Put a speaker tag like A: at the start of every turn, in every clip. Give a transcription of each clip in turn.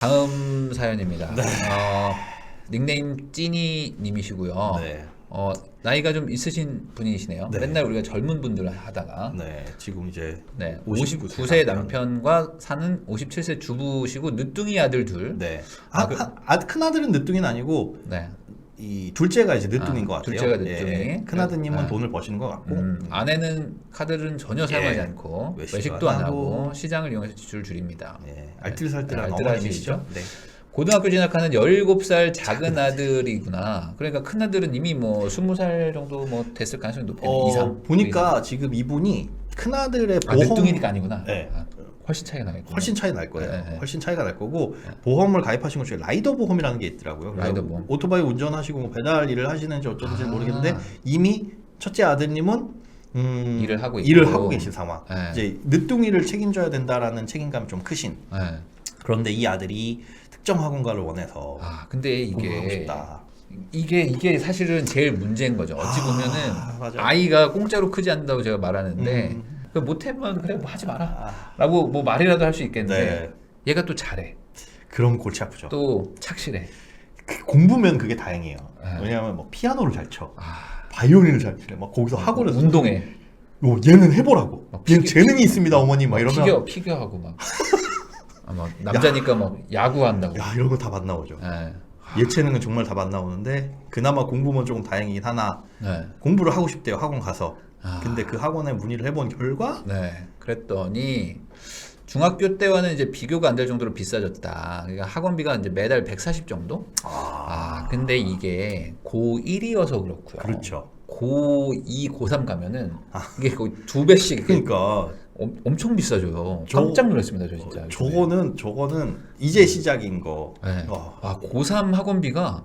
A: 다음 사연입니다.
B: 네.
A: 닉네임 찐이 님이시고요.
B: 네.
A: 나이가 좀 있으신 분이시네요.
B: 네.
A: 맨날 우리가 젊은 분들 하다가
B: 네. 지금 이제
A: 59세 남편과 사는 57세 주부시고 늦둥이 아들 둘.
B: 네. 큰 아들은 늦둥이는 아니고
A: 네.
B: 이 둘째가 이제 늦둥인 것 같아요.
A: 둘째가 늦둥이.
B: 예. 큰 아드님은 돈을 버시는 것 같고
A: 아내는 카드를 전혀 사용하지 않고 외식도 안 하고 시장을 이용해서 지출을 줄입니다.
B: 알뜰살뜰한
A: 알뜰하시죠?
B: 어머님이시죠? 네.
A: 고등학교 진학하는 17살 작은 아들이구나. 그러니까 큰 아들은 이미 뭐 20살 정도 뭐 됐을 가능성이 높겠네. 이상.
B: 보니까 지금 이분이 큰 아들의 보험
A: 늦둥이니까 아니구나.
B: 네.
A: 훨씬 차이가 나겠구나.
B: 훨씬 차이 날 거예요.
A: 네.
B: 훨씬 차이가 날 거고 보험을 가입하신 것 중에 라이더 보험이라는 게 있더라고요.
A: 라이더 보험.
B: 오토바이 운전하시고 뭐 배달 일을 하시는지 어쩐지 모르겠는데 이미 첫째 아드님은
A: 일을 하고 있고.
B: 일을 하고 계신 상황.
A: 네.
B: 이제 늦둥이를 책임져야 된다라는 책임감이 좀 크신.
A: 네.
B: 그런데 이 아들이 특정 학원가를 원해서
A: 근데
B: 공부하고 싶다.
A: 이게 사실은 제일 문제인 거죠. 어찌 보면은
B: 맞아.
A: 아이가 공짜로 크지 않는다고 제가 말하는데 못해보면 그래 뭐 하지 마라 라고 뭐 말이라도 할 수 있겠는데 얘가 또 잘해.
B: 그럼 골치 아프죠.
A: 또 착실해.
B: 공부면 그게 다행이에요. 왜냐하면 뭐 피아노를 잘 쳐, 바이올린을 잘 치래. 막 거기서 학원에서
A: 운동해.
B: 얘는 해보라고. 얘는 재능이 있습니다, 어머니. 막 이러면
A: 피겨하고 막. 남자니까 막 야구한다고.
B: 야, 이런 거 다 안 나오죠. 예체능은 정말 다 안 나오는데 그나마 공부면 조금 다행이긴 하나 공부를 하고 싶대요, 학원 가서. 근데 그 학원에 문의를 해본 결과
A: 그랬더니 중학교 때와는 이제 비교가 안 될 정도로 비싸졌다. 그러니까 학원비가 이제 매달 140 정도? 근데 이게 고1이어서 그렇고요.
B: 그렇죠.
A: 고2, 고3 가면은 이게 거의 2배씩
B: 그러니까
A: 엄청 비싸져요. 깜짝 놀랐습니다, 저 진짜.
B: 저거는 이제 시작인 거.
A: 고3 학원비가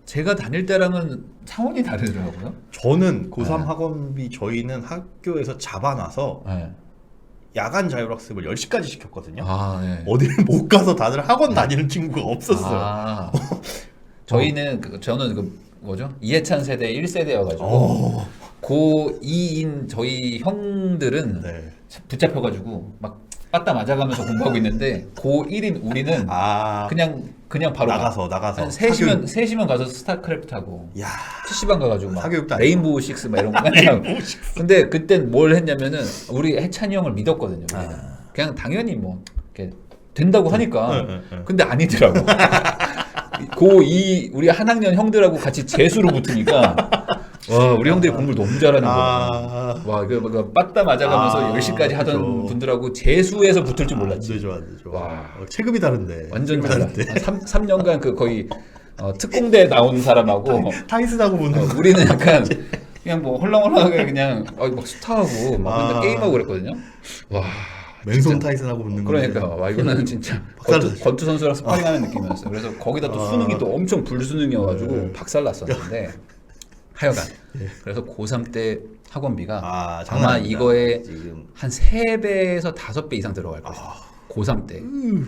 A: 제가 다닐 때랑은 차원이 다르더라고요.
B: 저는 고3 학원비 저희는 학교에서 잡아놔서 야간 자율학습을 10시까지 시켰거든요. 어디를 못 가서 다들 학원 다니는 친구가 없었어요.
A: 저는 뭐죠? 이해찬 세대 1세대여가지고 고2인 저희 형들은 붙잡혀가지고 막 빠따 맞아가면서 공부하고 있는데 고1인 우리는 그냥 바로
B: 나가서
A: 한 3시면 가서 스타크래프트 하고 PC방 가가지고 막 레인보우 식스 막 이런 거 하고. 근데 그땐 뭘 했냐면은 우리 해찬이 형을 믿었거든요. 그냥 당연히 뭐 이렇게 된다고 하니까. 근데 아니더라고. 고2 우리 한 학년 형들하고 같이 재수로 붙으니까 와, 우리 형들이 공부를 너무 잘하는 거야. 와, 그 빠따 맞아가면서 10시까지 하던 분들하고 재수해서 붙을 줄 몰랐지.
B: 안 되죠. 와, 체급이 다른데.
A: 완전 다른데. 3년간 그 거의 특공대 나온 사람하고
B: 타이슨하고 붙는.
A: 우리는 약간 그냥 뭐 헐렁헐렁하게 그냥 막 스타하고 막 맨날 게임하고 그랬거든요. 와.
B: 맨손 타이슨하고 붙는 거.
A: 그러니까 와, 이거는 진짜 권투 선수랑 스파링하는 느낌이었어요. 그래서 거기다 또 수능이 또 엄청 불수능이어가지고 박살났었는데 하여간 그래서 고3 때 학원비가 아마 이거에
B: 지금
A: 한 3배에서 5배 이상 들어갈 거예요. 고3 때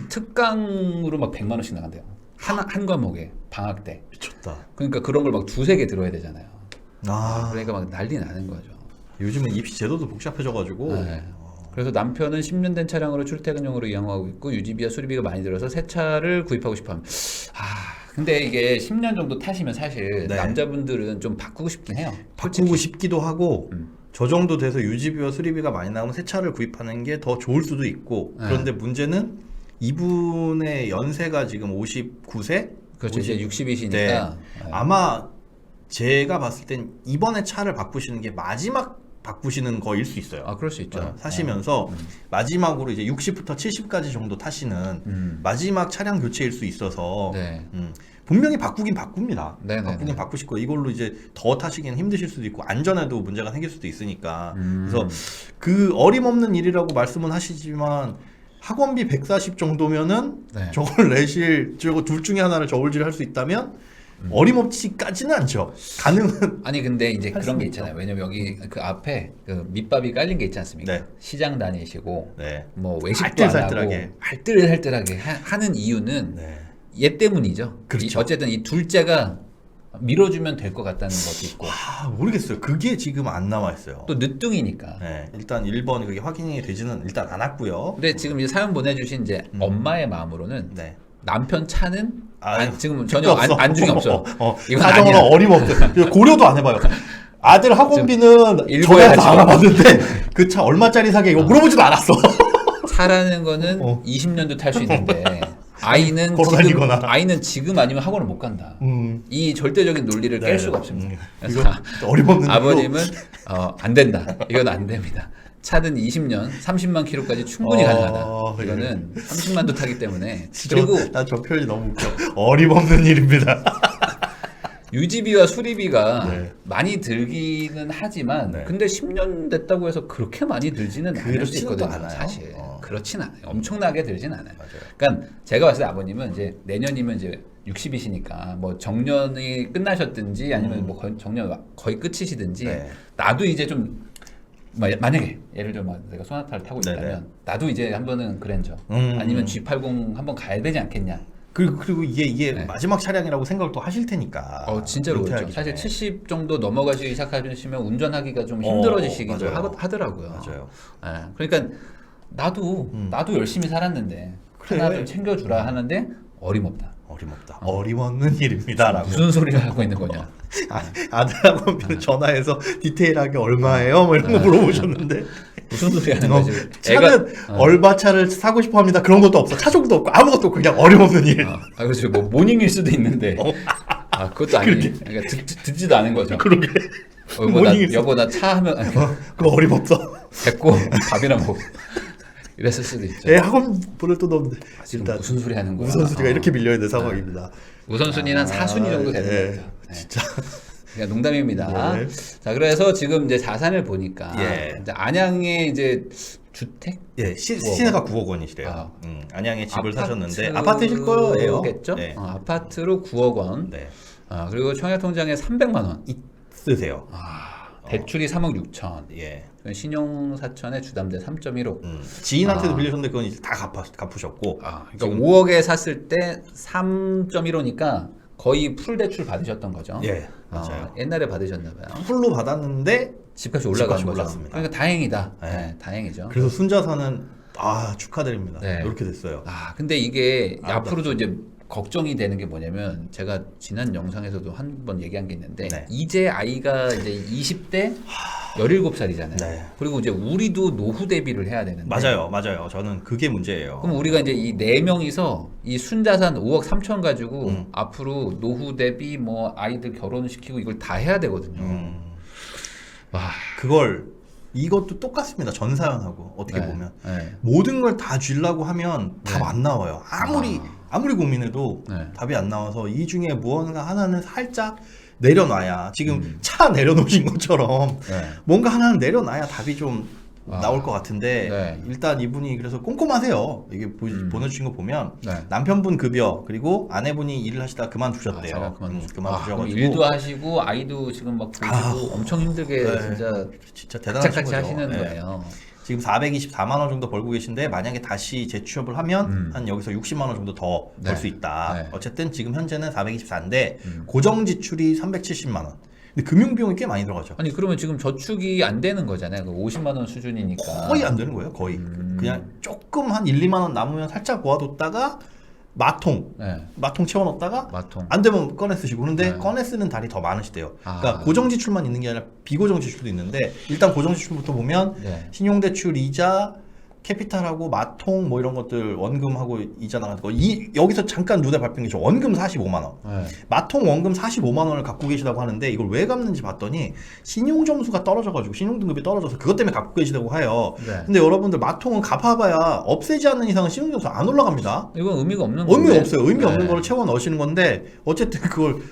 A: 특강으로 막 100만 원씩 나간대요. 한 과목에 방학 때.
B: 미쳤다.
A: 그러니까 그런 걸 막 2-3개 들어야 되잖아요. 그러니까 막 난리 나는 거죠.
B: 요즘은 입시 제도도 복잡해져가지고.
A: 그래서 남편은 10년 된 차량으로 출퇴근용으로 이용하고 있고 유지비와 수리비가 많이 들어서 새 차를 구입하고 싶어합니다. 근데 이게 10년 정도 타시면 사실 남자분들은 좀 바꾸고 싶긴 해요.
B: 바꾸고 싶기도 하고 저 정도 돼서 유지비와 수리비가 많이 나오면 새 차를 구입하는 게 더 좋을 수도 있고. 그런데 문제는 이분의 연세가 지금 59세?
A: 그렇죠. 이제 60이시니까
B: 아마 제가 봤을 땐 이번에 차를 바꾸시는 게 마지막 바꾸시는 거일 수 있어요.
A: 그럴 수 있죠.
B: 사시면서 마지막으로 이제 60부터 70까지 정도 타시는 마지막 차량 교체일 수 있어서 분명히 바꾸긴 바꿉니다. 바꾸긴 바꾸실 거예요. 이걸로 이제 더 타시기는 힘드실 수도 있고 안전에도 문제가 생길 수도 있으니까. 그래서 그 어림없는 일이라고 말씀은 하시지만 학원비 140 정도면은 저걸 내실 저거 둘 중에 하나를 저울질 할 수 있다면 어림없지까지는 않죠. 가능은.
A: 아니 근데 이제 그런 게 있잖아요. 왜냐면 여기 그 앞에 그 밑밥이 깔린 게 있지 않습니까? 시장 다니시고 뭐 외식도 안 하고 알뜰살뜰하게 하는 이유는 얘 때문이죠.
B: 그렇죠.
A: 어쨌든 이 둘째가 밀어주면 될 것 같다는 것도 있고.
B: 모르겠어요. 그게 지금 안 나와 있어요.
A: 또 늦둥이니까.
B: 일단 1번 그게 확인이 되지는 일단 않았고요.
A: 근데 지금 이제 사연 보내주신 이제 엄마의 마음으로는 남편 차는 지금 전혀 안중이 없어.
B: 이건 사정으로 어림없어. 고려도 안 해봐요. 아들 학원비는 전화해서 알아봤는데 그 차 얼마짜리 사게 이거 물어보지도 않았어.
A: 차라는 거는 20년도 탈 수 있는데 아이는 지금 아니면 학원을 못 간다. 이 절대적인 논리를 깰 수가 없습니다. 그래서
B: 어림없는
A: 아버님은 안 된다. 이건 안 됩니다. 차든 20년, 30만 킬로까지 충분히 가능하다. 이거는 30만도 타기 때문에. 그리고
B: 나 저 표현이 너무 웃겨. 어림없는 일입니다.
A: 유지비와 수리비가 많이 들기는 하지만 근데 10년 됐다고 해서 그렇게 많이 들지는 않을 수 있거든요.
B: 않아요.
A: 사실 그렇진 않아요. 엄청나게 들진 않아요. 그러니까 제가 봤을 때 아버님은 이제 내년이면 이제 60이시니까 뭐 정년이 끝나셨든지 아니면 뭐 정년 거의 끝이시든지 나도 이제 좀 만약에 예를 들어 내가 소나타를 타고 있다면 나도 이제 한 번은 그랜저 아니면 G80 한번 가야 되지 않겠냐.
B: 그리고 이게 마지막 차량이라고 생각을 또 하실 테니까.
A: 진짜로 그렇죠. 사실 70 정도 넘어가시기 시작하시면 운전하기가 좀 힘들어지시기도 하더라고요.
B: 맞아요.
A: 그러니까 나도 열심히 살았는데 하나 좀 챙겨주라 하는데 어림없다.
B: 어림없는 일입니다라고.
A: 무슨 소리를 하고 있는 거냐.
B: 아들하고 전화해서 디테일하게 얼마예요? 뭐 이런 거 물어보셨는데
A: 무슨 소리 하는 거지?
B: 차는 얼마 차를 사고 싶어 합니다. 그런 것도 없어. 차종도 없고 아무것도 없고 그냥 어림없는 일.
A: 그렇죠. 뭐 모닝일 수도 있는데. 그것도 아니에요. 그러니까 듣지도 않은 거죠.
B: 그러게.
A: 여보 나 차 하면
B: 그거 어림없어.
A: 됐고 밥이나 먹고 이랬을 수도 있죠.
B: 학원 보낼 돈도 없는데.
A: 지금 무슨 소리 하는 거야?
B: 우선순위가 이렇게 밀려야 될 상황입니다.
A: 우선순위는 4순위 정도 되는 거죠.
B: 진짜.
A: 그냥 농담입니다. 자, 그래서 지금 이제 자산을 보니까 이제 안양에 이제 주택?
B: 시세가 9억 원이시래요. 안양에 집을 사셨는데 아파트실 거예요.
A: 겠죠? 아파트로 9억 원. 그리고 청약통장에 300만 원
B: 있으세요.
A: 대출이 3억 6천. 신용 4천에 주담대 3.15.
B: 지인한테도 빌려줬는데 그건 이제 다 갚으셨고.
A: 그러니까 5억에 샀을 때 3.15니까 거의 풀 대출 받으셨던 거죠.
B: 맞아요.
A: 옛날에 받으셨나 봐요.
B: 풀로 받았는데
A: 집값이 올라간 거죠.
B: 올랐습니다.
A: 그러니까 다행이다. 다행이죠.
B: 그래서 순자산은 축하드립니다. 이렇게 됐어요.
A: 근데 이게 앞으로도 이제 걱정이 되는 게 뭐냐면 제가 지난 영상에서도 한 번 얘기한 게 있는데 이제 아이가 이제 20대 17살이잖아요. 그리고 이제 우리도 노후 대비를 해야 되는데
B: 맞아요. 저는 그게 문제예요.
A: 그럼 우리가 이제 이 4명이서 이 순자산 5억 3천 가지고 앞으로 노후 대비 뭐 아이들 결혼시키고 이걸 다 해야 되거든요.
B: 이것도 똑같습니다. 전 사연하고 어떻게 보면 모든 걸 다 쥐려고 하면 답 안 나와요. 아무리 고민해도 답이 안 나와서 이 중에 무언가 하나는 살짝 내려놔야 지금 차 내려놓으신 것처럼 뭔가 하나는 내려놔야 답이 좀 나올 것 같은데 일단 이분이 그래서 꼼꼼하세요. 이게 보내주신 거 보면 남편분 급여 그리고 아내분이 일을 하시다가 그만두셨대요. 그만두셔가지고
A: 일도 하시고 아이도 지금 막 보시고 엄청 힘들게
B: 진짜 대단하신 거죠.
A: 하시는 거예요.
B: 지금 424만 원 정도 벌고 계신데 만약에 다시 재취업을 하면 한 여기서 60만 원 정도 더 벌 수 있다. 어쨌든 지금 현재는 424인데 고정 지출이 370만 원. 근데 금융 비용이 꽤 많이 들어가죠.
A: 아니 그러면 지금 저축이 안 되는 거잖아요. 그 50만 원 수준이니까.
B: 거의 안 되는 거예요. 거의. 그냥 조금 한 1, 2만 원 남으면 살짝 모아뒀다가 마통 채워넣었다가 안 되면 꺼내 쓰시고. 그런데 꺼내 쓰는 달이 더 많으시대요. 그러니까 고정 지출만 있는 게 아니라 비고정 지출도 있는데 일단 고정 지출부터 보면 신용대출 이자 캐피탈하고 마통 뭐 이런 것들 원금하고 이자 나가는 거 여기서 잠깐 눈에 밟힌 게 원금 45만 원 마통 원금 45만 원을 갖고 계시다고 하는데 이걸 왜 갚는지 봤더니 신용점수가 떨어져가지고 신용등급이 떨어져서 그것 때문에 갖고 계시다고 해요. 근데 여러분들 마통은 갚아봐야 없애지 않는 이상은 신용점수 안 올라갑니다.
A: 이건 의미가 없는 건데
B: 의미 없어요. 의미 없는 거를 채워 넣으시는 건데 어쨌든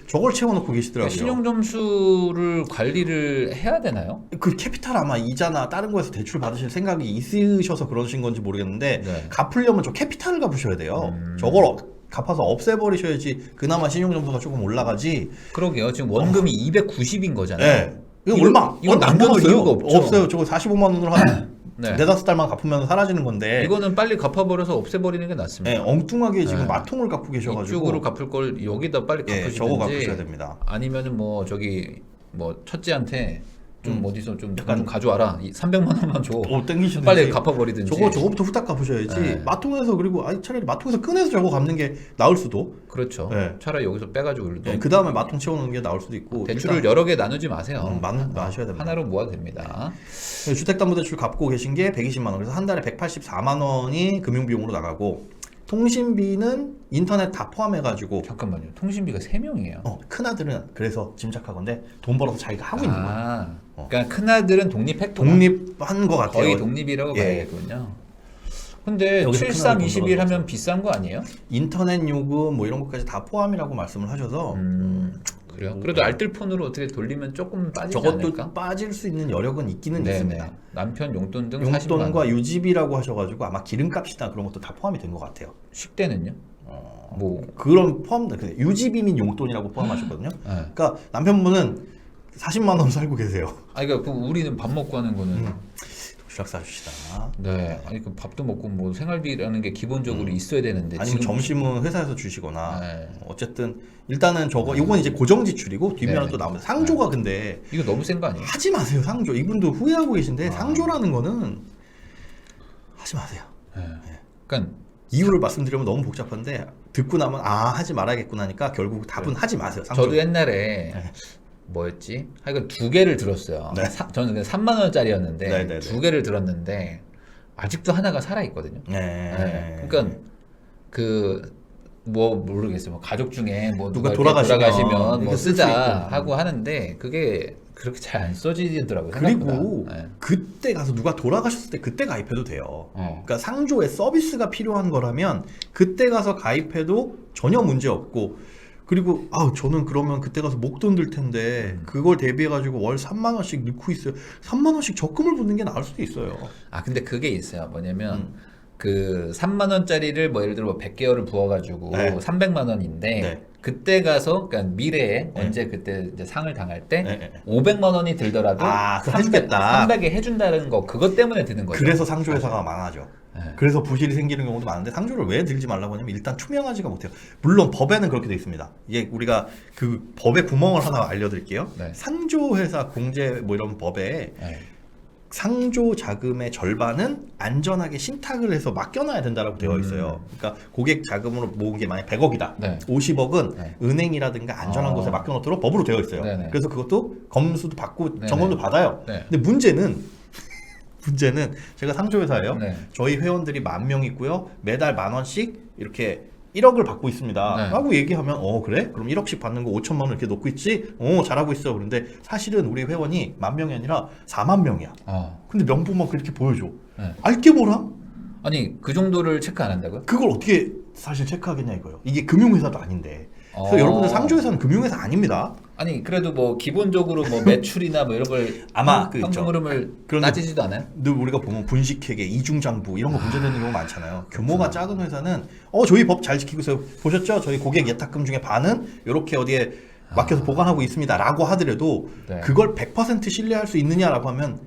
B: 저걸 채워 넣고 계시더라고요.
A: 신용점수를 관리를 해야 되나요?
B: 그 캐피탈 아마 이자나 다른 거에서 대출 받으실 생각이 있으셔서 그러신 건지 모르겠는데 갚으려면 저 캐피탈을 갚으셔야 돼요. 저걸 갚아서 없애버리셔야지 그나마 신용점수가 조금 올라가지.
A: 그러게요. 지금 원금이 290인 거잖아요.
B: 이건
A: 남겨둘 이유가 없죠.
B: 없어요. 저거 45만 원으로 한 4-5달만 갚으면 사라지는 건데
A: 이거는 빨리 갚아버려서 없애버리는 게 낫습니다.
B: 엉뚱하게 지금 마통을 갚고 계셔가지고
A: 이쪽으로 갚을 걸 여기다 빨리 갚으시든지
B: 저거 갚으셔야 됩니다.
A: 아니면은 뭐 첫째한테 좀 어디서 좀 약간 좀 가져와라. 300만 원만 줘.
B: 땡기시든지.
A: 빨리 갚아버리든지.
B: 저거부터 후딱 갚으셔야지. 네. 마통에서 그리고 차라리 마통에서 꺼내서 저거 갚는 게 나을 수도.
A: 그렇죠. 네. 차라리 여기서 빼가지고.
B: 네. 그 다음에 마통 채워놓는 게 나을 수도 있고.
A: 대출을 여러 개 나누지 마세요.
B: 나누셔야 됩니다.
A: 하나로 모아도 됩니다.
B: 네. 주택담보대출 갚고 계신 게 120만 원. 그래서 한 달에 184만 원이 금융비용으로 나가고. 통신비는 인터넷 다 포함해가지고.
A: 잠깐만요. 통신비가 3명이에요.
B: 큰아들은 그래서 짐작하건데 돈 벌어서 자기가 하고 있는 거야.
A: 그러니까 큰아들은 독립했구나.
B: 독립한 것 같아요.
A: 거의 독립이라고 봐야겠군요. 근데 7321 하면 비싼 거 아니에요?
B: 인터넷 요금 뭐 이런 것까지 다 포함이라고 말씀을 하셔서
A: 그래요? 그래도 알뜰폰으로 어떻게 돌리면 조금 빠지지
B: 저것도
A: 않을까?
B: 빠질 수 있는 여력은 있기는 있습니다.
A: 남편 용돈 등
B: 용돈과 40만 유지비라고 하셔가지고 아마 기름값이나 그런 것도 다 포함이 된 것 같아요.
A: 식대는요?
B: 뭐 그런 포함 유지비 및 용돈이라고 포함하셨거든요. 그러니까 남편분은 40만 원 살고 계세요.
A: 그러니까 우리는 밥 먹고 하는 거는
B: 도시락 싸주시다.
A: 네, 아니 그 밥도 먹고 뭐 생활비라는 게 기본적으로 있어야 되는데
B: 아니면 점심은 회사에서 주시거나 어쨌든 일단은 이건 이제 고정 지출이고 뒷면은 또 나옵니다. 상조가 근데
A: 이거 너무 센 거 아니에요?
B: 하지 마세요. 상조 이분도 후회하고 계신데 상조라는 거는 하지 마세요.
A: 그러니까
B: 이유를 말씀드리면 너무 복잡한데 듣고 나면 하지 말아야겠구나 하니까 결국 답은 하지 마세요. 상조.
A: 저도 옛날에 뭐였지? 하여간 2개를 들었어요. 저는 3만 원짜리였는데 2개를 들었는데 아직도 하나가 살아 있거든요. 그러니까 뭐 모르겠어요. 뭐 가족 중에 뭐 누가 돌아가시면 뭐 쓰자 하고 하는데 그게 그렇게 잘 안 써지더라고요.
B: 그리고 그때 가서 누가 돌아가셨을 때 그때 가입해도 돼요. 그러니까 상조에 서비스가 필요한 거라면 그때 가서 가입해도 전혀 문제 없고. 그리고 저는 그러면 그때 가서 목돈 들 텐데 그걸 대비해 가지고 월 3만 원씩 넣고 있어요. 3만 원씩 적금을 붓는 게 나을 수도 있어요.
A: 근데 그게 있어요. 뭐냐면 그 3만 원짜리를 뭐 예를 들어 뭐 100개월을 부어 가지고 300만 원인데 그때 가서 그러니까 미래에 언제 그때 이제 상을 당할 때 500만 원이 들더라도 300에 해준다는 거 그것 때문에 드는 거죠.
B: 그래서 상조회사가 망하죠. 그래서 부실이 생기는 경우도 많은데 상조를 왜 들지 말라고 하냐면 일단 투명하지가 못해요. 물론 법에는 그렇게 돼 있습니다. 이게 우리가 그 법의 구멍을 하나 알려드릴게요. 상조회사 공제 뭐 이런 법에 상조 자금의 절반은 안전하게 신탁을 해서 맡겨놔야 된다고 되어 있어요. 그러니까 고객 자금으로 모은 게 만약 100억이다. 50억은 은행이라든가 안전한 곳에 맡겨놓도록 법으로 되어 있어요. 그래서 그것도 검수도 받고 점검도 받아요. 근데 문제는 제가 상조회사예요. 저희 회원들이 10,000명 있고요. 매달 10,000원씩 이렇게 1억을 받고 있습니다. 라고 얘기하면 그래? 그럼 1억씩 받는 거 5천만 원 이렇게 놓고 있지? 잘하고 있어. 그런데 사실은 우리 회원이 10,000명이 아니라 40,000명이야. 근데 명부만 그렇게 보여줘. 알게 뭐람?
A: 아니 그 정도를 체크 안 한다고요?
B: 그걸 어떻게 사실 체크하겠냐 이거예요. 이게 금융회사도 아닌데. 그래서 여러분들 상조회사는 금융회사 아닙니다.
A: 아니 그래도 뭐 기본적으로 뭐 매출이나 뭐 이런 걸
B: 아마
A: 현금 흐름을 따지지도 않아요?
B: 늘 우리가 보면 분식회계, 이중장부 이런 거 문제되는 경우 많잖아요. 규모가 작은 회사는 저희 법 잘 지키고 있어요. 보셨죠? 저희 고객 예탁금 중에 반은 이렇게 어디에 맡겨서 보관하고 있습니다라고 하더라도 그걸 100% 신뢰할 수 있느냐라고 하면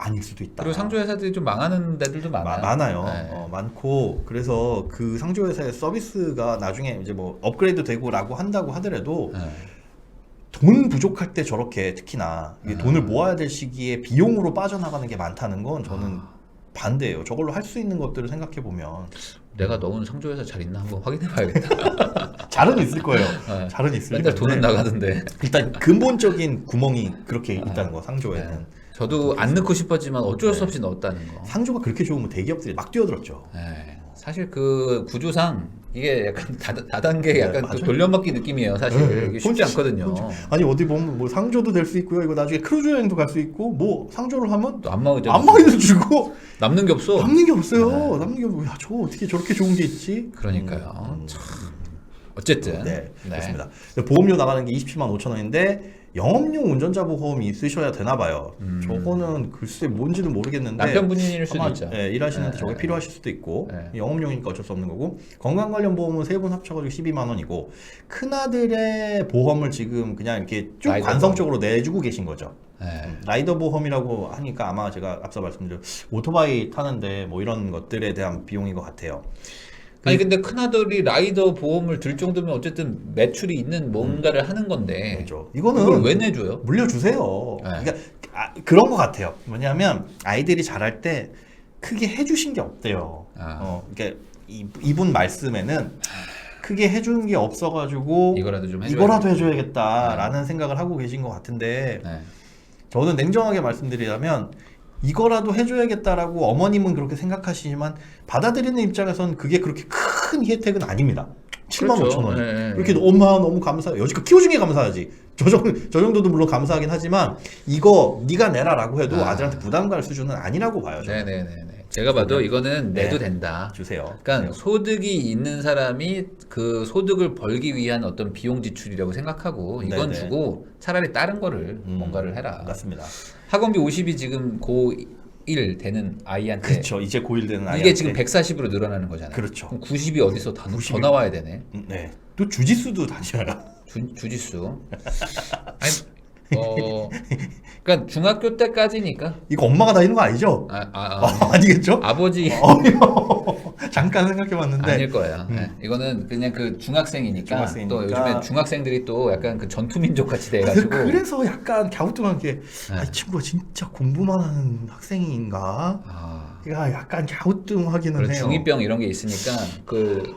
B: 아닐 수도 있다.
A: 그리고 상조회사들이 좀 망하는 데들도 많아요.
B: 많아요. 많고 그래서 그 상조회사의 서비스가 나중에 이제 뭐 업그레이드 되고라고 한다고 하더라도 돈 부족할 때 저렇게 특히나 이게 돈을 모아야 될 시기에 비용으로 빠져나가는 게 많다는 건 저는 반대예요. 저걸로 할 수 있는 것들을 생각해 보면
A: 내가 넣은 상조회사 잘 있나 한번 확인해 봐야겠다.
B: 잘은 있을 거예요. 잘은 있을
A: 맨날 돈은 나가던데.
B: 일단 근본적인 구멍이 그렇게 있다는 거 상조에는.
A: 저도 안 넣고 싶었지만 어쩔 수 없이 넣었다는 거.
B: 상조가 그렇게 좋으면 대기업들이 막 뛰어들었죠.
A: 사실 그 구조상 이게 약간 다단계 약간 또 돌려막기 느낌이에요. 사실 이게 쉽지 않거든요.
B: 아니 어디 보면 뭐 상조도 될 수 있고요. 이거 나중에 크루즈 여행도 갈 수 있고 뭐 상조를 하면
A: 또 안마의자
B: 주고
A: 남는 게 없어.
B: 남는 게 없어요. 남는 게 없어. 저 어떻게 저렇게 좋은 게 있지?
A: 그러니까요. 참. 어쨌든
B: 그렇습니다. 보험료 나가는 게 27만 5천 원인데 영업용 운전자 보험이 있으셔야 되나 봐요. 저거는 글쎄 뭔지는 모르겠는데
A: 남편분일 수도 있죠.
B: 일하시는데 저게 필요하실 수도 있고 영업용이니까 어쩔 수 없는 거고 건강 관련 보험은 세 분 합쳐가지고 12만 원이고 큰아들의 보험을 지금 그냥 이렇게 쭉 관성적으로 내주고 계신 거죠. 라이더 보험이라고 하니까 아마 제가 앞서 말씀드린 오토바이 타는데 뭐 이런 것들에 대한 비용인 것 같아요.
A: 아니 근데 큰아들이 라이더 보험을 들 정도면 어쨌든 매출이 있는 뭔가를 하는 건데
B: 그렇죠. 이거는
A: 이걸 왜 내줘요?
B: 물려주세요.
A: 네.
B: 그러니까 그런 것 같아요. 뭐냐면 아이들이 자랄 때 크게 해주신 게 없대요. 그러니까 이분 말씀에는 크게 해주는 게 없어가지고 이거라도 해줘야겠다라는 생각을 하고 계신 것 같은데
A: 네.
B: 저는 냉정하게 말씀드리자면 이거라도 해줘야겠다라고 어머님은 그렇게 생각하시지만 받아들이는 입장에서는 그게 그렇게 큰 혜택은 아닙니다. 75,000원.
A: 네.
B: 이렇게 엄마 너무 감사해요. 여지껏 키워준 게 감사하지. 저 정도도 물론 감사하긴 하지만 이거 네가 내라라고 해도 아들한테 부담 갈 수준은 아니라고 봐요. 저는.
A: 네네네. 제가 봐도 이거는 내도 된다.
B: 주세요.
A: 그러니까 소득이 있는 사람이 그 소득을 벌기 위한 어떤 비용 지출이라고 생각하고 이건 주고 차라리 다른 거를 뭔가를 해라.
B: 맞습니다.
A: 학원비 50이 지금 고1 되는 아이한테
B: 그렇죠. 이제 고1 되는 아이한테
A: 이게 지금 140으로 늘어나는 거잖아요.
B: 그렇죠.
A: 그럼 90이 어디서 더 나와야 되네.
B: 네. 또 주짓수도 다녀요.
A: 주짓수. 아니 그러니까 중학교 때까지니까.
B: 이거 엄마가 다니는 거 아니죠? 아니겠죠?
A: 아버지.
B: 잠깐 생각해봤는데
A: 아닐 거예요. 네. 이거는 그냥 그 중학생이니까 또 요즘에 중학생들이 또 약간 그 전투민족 같이 돼가지고.
B: 그래서 약간 갸우뚱한 게 이 친구가 진짜 공부만 하는 학생인가? 약간 갸우뚱하기는 해요.
A: 중2병 이런 게 있으니까 그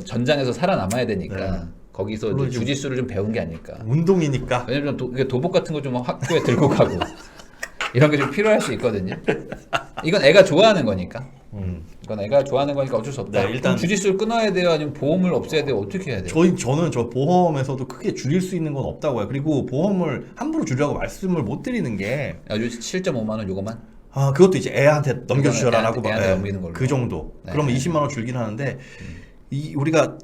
A: 전장에서 살아남아야 되니까. 거기서 이제 주짓수를 좀 배운 게 아닐까.
B: 운동이니까.
A: 왜냐면 도복 같은 거 좀 학교에 들고 가고 이런 게 좀 필요할 수 있거든요. 이건 애가 좋아하는 거니까. 이건 애가 좋아하는 거니까 어쩔 수 없다.
B: 네, 일단
A: 주짓수를 끊어야 돼요, 아니면 보험을 없애야 돼요? 어떻게 해야 돼요?
B: 저는 보험에서도 크게 줄일 수 있는 건 없다고요. 그리고 보험을 함부로 줄이라고 말씀을 못 드리는 게
A: 7.5만 원 요거만?
B: 그것도 이제 애한테 넘겨주셔라라고
A: 넘기는 걸로.
B: 그 정도.
A: 네.
B: 그러면 20만 원 줄긴 하는데 우리가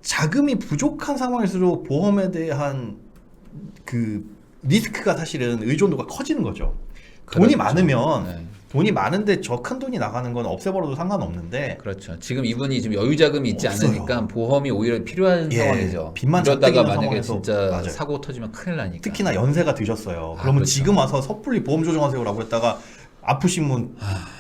B: 자금이 부족한 상황일수록 보험에 대한 그 리스크가 사실은 의존도가 커지는 거죠. 돈이 많으면 돈이 많은데 저 큰 돈이 나가는 건 없애버려도 상관없는데.
A: 그렇죠. 지금 이분이 지금 여유 자금이 있지
B: 없어요.
A: 않으니까 보험이 오히려 필요한 상황이죠.
B: 빚만
A: 그러다가 만약에
B: 상황에서,
A: 진짜
B: 맞아요.
A: 사고 터지면 큰일 나니까.
B: 특히나 연세가 드셨어요. 그러면
A: 그렇죠.
B: 지금 와서 섣불리 보험 조정하세요라고 했다가 아프시면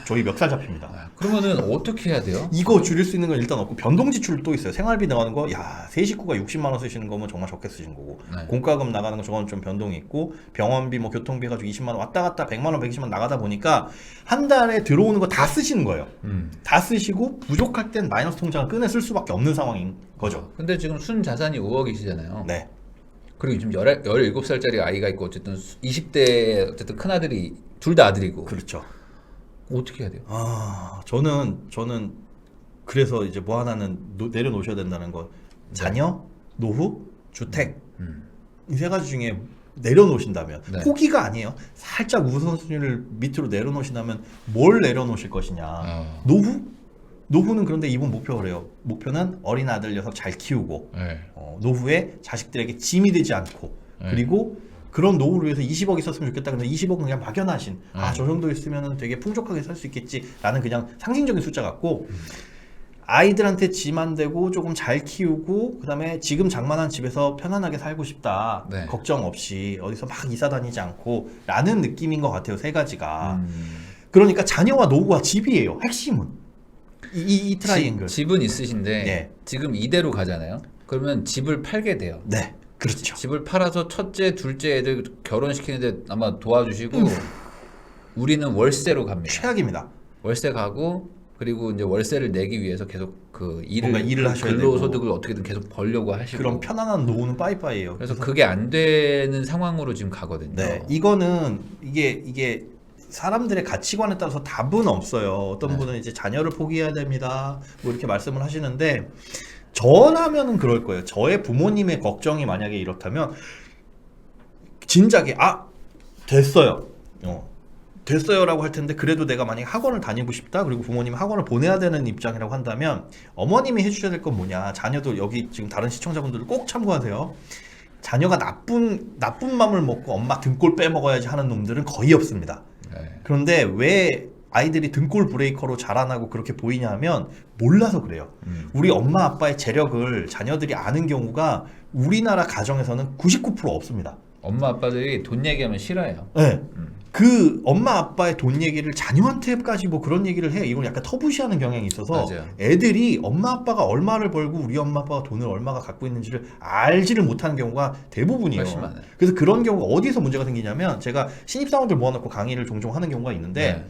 B: 저희 멱살 잡힙니다.
A: 그러면은 어떻게 해야 돼요?
B: 이거 줄일 수 있는 건 일단 없고 변동 지출 또 있어요. 생활비 나가는 거, 세 식구가 60만 원 쓰시는 거면 정말 적게 쓰시는 거고, 공과금 나가는 거 저건 좀 변동이 있고, 병원비, 교통비 가지고 20만 원 왔다 갔다 100만 원, 120만 원 나가다 보니까 한 달에 들어오는 거 다 쓰시는 거예요. 다 쓰시고 부족할 땐 마이너스 통장을 꺼내 쓸 수밖에 없는 상황인 거죠.
A: 근데 지금 순 자산이 5억이시잖아요.
B: 네.
A: 그리고 지금 17살짜리 아이가 있고 어쨌든 20대 어쨌든 큰 아들이 둘 다 아들이고.
B: 그렇죠.
A: 어떻게 해야 돼요?
B: 저는 그래서 이제 뭐 하나는 내려놓으셔야 된다는 거. 자녀, 노후, 주택 이 세 가지 중에 내려놓으신다면 포기가 아니에요. 살짝 우선순위를 밑으로 내려놓으신다면 뭘 내려놓으실 것이냐. 노후는 그런데 이분 목표래요. 목표는 어린 아들 녀석 잘 키우고 노후에 자식들에게 짐이 되지 않고 그리고 그런 노후를 위해서 20억 있었으면 좋겠다. 근데 20억은 그냥 막연하신 저 정도 있으면 되게 풍족하게 살 수 있겠지라는 그냥 상징적인 숫자 같고 아이들한테 짐 안 되고 조금 잘 키우고 그다음에 지금 장만한 집에서 편안하게 살고 싶다. 걱정 없이 어디서 막 이사 다니지 않고 라는 느낌인 것 같아요. 세 가지가. 그러니까 자녀와 노후와 집이에요. 핵심은. 이 트라이앵글.
A: 집은 있으신데 지금 이대로 가잖아요. 그러면 집을 팔게 돼요.
B: 네. 그렇죠.
A: 집을 팔아서 첫째, 둘째 애들 결혼시키는데 아마 도와주시고 우리는 월세로 갑니다.
B: 최악입니다.
A: 월세 가고 그리고 이제 월세를 내기 위해서 계속 그
B: 일을 하셔야 되고
A: 근로소득을 어떻게든 계속 벌려고 하시고
B: 그럼 편안한 노후는 빠이빠이예요.
A: 그래서 그게 안 되는 상황으로 지금 가거든요.
B: 네. 이거는 이게 사람들의 가치관에 따라서 답은 없어요. 어떤 분은 이제 자녀를 포기해야 됩니다. 뭐 이렇게 말씀을 하시는데 저라면은 그럴 거예요. 저의 부모님의 걱정이 만약에 이렇다면 진작에 됐어요라고 할 텐데 그래도 내가 만약에 학원을 다니고 싶다. 그리고 부모님 학원을 보내야 되는 입장이라고 한다면 어머님이 해주셔야 될 건 뭐냐. 자녀도 여기 지금 다른 시청자분들 꼭 참고하세요. 자녀가 나쁜 맘을 먹고 엄마 등골 빼먹어야지 하는 놈들은 거의 없습니다. 그런데 왜 아이들이 등골 브레이커로 자라나고 그렇게 보이냐 하면 몰라서 그래요. 우리 엄마 아빠의 재력을 자녀들이 아는 경우가 우리나라 가정에서는 99% 없습니다.
A: 엄마 아빠들이 돈 얘기하면 싫어해요.
B: 네. 그 엄마 아빠의 돈 얘기를 자녀한테까지 뭐 그런 얘기를 해. 이걸 약간 터부시하는 경향이 있어서
A: 맞아요.
B: 애들이 엄마 아빠가 얼마를 벌고 우리 엄마 아빠가 돈을 얼마가 갖고 있는지를 알지를 못하는 경우가 대부분이에요. 그래서 그런 경우가 어디서 문제가 생기냐면 제가 신입사원들 모아놓고 강의를 종종 하는 경우가 있는데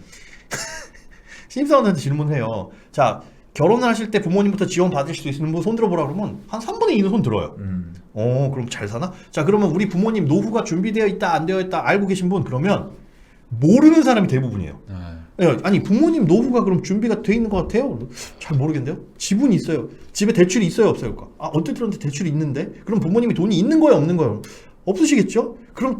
B: 신입사원한테 질문을 해요. 자, 결혼을 하실 때 부모님부터 지원 받을 수 있는 분 손 들어보라 그러면 한 3분의 2는 손 들어요. 그럼 잘 사나? 자, 그러면 우리 부모님 노후가 준비되어 있다 안 되어 있다 알고 계신 분 그러면 모르는 사람이 대부분이에요. 아니 부모님 노후가 그럼 준비가 돼 있는 것 같아요? 잘 모르겠는데요. 지분이 있어요. 집에 대출이 있어요 없어요? 어떤 들한테 대출이 있는데? 그럼 부모님이 돈이 있는 거예요 없는 거예요? 없으시겠죠? 그럼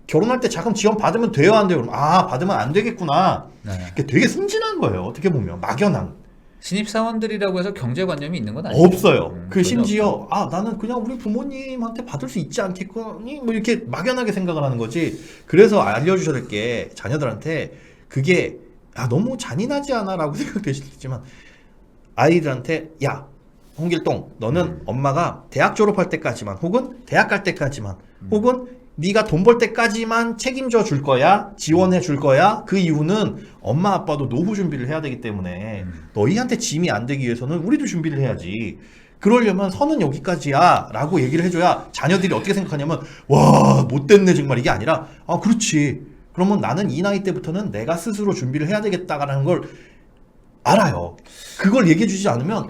B: 결혼할 때 자금 지원 받으면 돼요 안 돼요? 그럼 받으면 안 되겠구나. 되게 순진한 거예요. 어떻게 보면 막연한.
A: 신입사원들이라고 해서 경제관념이 있는 건 아니에요.
B: 없어요. 심지어 나는 그냥 우리 부모님한테 받을 수 있지 않겠거니 뭐 이렇게 막연하게 생각을 하는 거지. 그래서 알려주셔야 될 게 자녀들한테 그게 너무 잔인하지 않아? 라고 생각되실 수 있지만 아이들한테 야 홍길동 너는 엄마가 대학 졸업할 때까지만 혹은 대학 갈 때까지만 혹은 네가 돈 벌 때까지만 책임져 줄 거야, 지원해 줄 거야. 그 이유는 엄마 아빠도 노후 준비를 해야 되기 때문에 너희한테 짐이 안 되기 위해서는 우리도 준비를 해야지. 그러려면 선은 여기까지야 라고 얘기를 해줘야 자녀들이 어떻게 생각하냐면 와 못됐네 정말 이게 아니라 그렇지. 그러면 나는 이 나이 때부터는 내가 스스로 준비를 해야 되겠다라는 걸 알아요. 그걸 얘기해 주지 않으면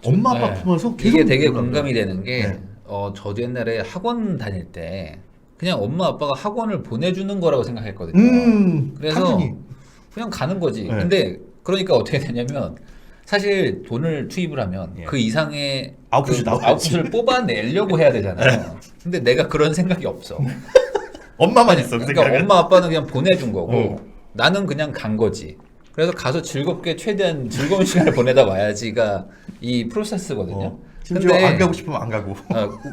B: 엄마 아빠 품에서 계속
A: 이게 되게 공감이 되는 게 저도 옛날에 학원 다닐 때 그냥 엄마 아빠가 학원을 보내주는 거라고 생각했거든요. 그래서
B: 당연히.
A: 그냥 가는 거지. 근데 그러니까 어떻게 되냐면 사실 돈을 투입을 하면 그 이상의 아웃풋을 뽑아내려고 해야 되잖아요. 근데 내가 그런 생각이 없어.
B: 엄마만 있어.
A: 그러니까 엄마 아빠는 그냥 보내준 거고 나는 그냥 간 거지. 그래서 가서 즐겁게 최대한 즐거운 시간을 보내다 와야지가 이 프로세스거든요.
B: 심지어 안 가고 싶으면 안 가고.